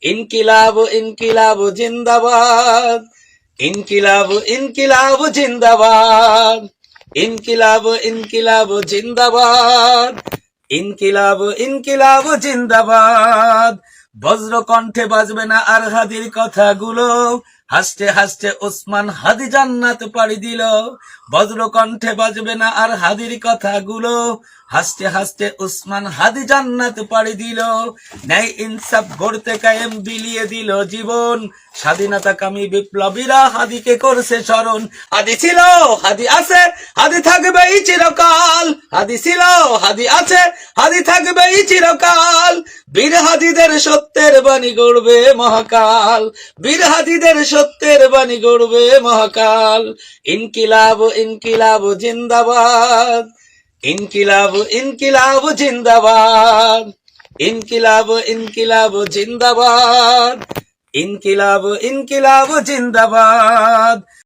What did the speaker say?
ইনকিলাব ইনকিলাব জিন্দাবাদ, ইনকিলাব ইনকিলাব জিন্দাবাদ, ইনকিলাব ইনকিলাব জিন্দাবাদ, ইনকিলাব ইনকিলাব জিন্দাবাদ। বজ্র কণ্ঠে বাজবে না আর হাদির কথাগুলো, হাসতে হাসতে ওসমান হাদি জান্নাত পাড়ি দিল। বজ্র কণ্ঠে বাজবে না আর হাদির কথাগুলো, হাসতে হাসতে ওসমান হাদি জান্নাত পাড়ি দিল। ন্যায় ইনসাফ গড়তে কায়েম বিলিয়ে দিল জীবন, স্বাধীনতাকামী বিপ্লবীরা হাদিকে করছে স্মরণ। হাদি ছিল, হাদি আছে, হাদি থাকবেই চিরকাল। হাদি ছিল, হাদি আছে, হাদি থাকবেই চিরকাল। বীর হাদিদের সত্যের বাণী গড়বে মহাকাল, বীর হাদিদের সত্যের বাণী গড়বে মহাকাল। ইনকিলাব ইনকিলাব জিন্দাবাদ, ইনকিলাব ইনকিলাব জিন্দাবাদ, ইনকিলাব ইনকিলাব জিন্দাবাদ, ইনকিলাব ইনকিলাব জিন্দাবাদ।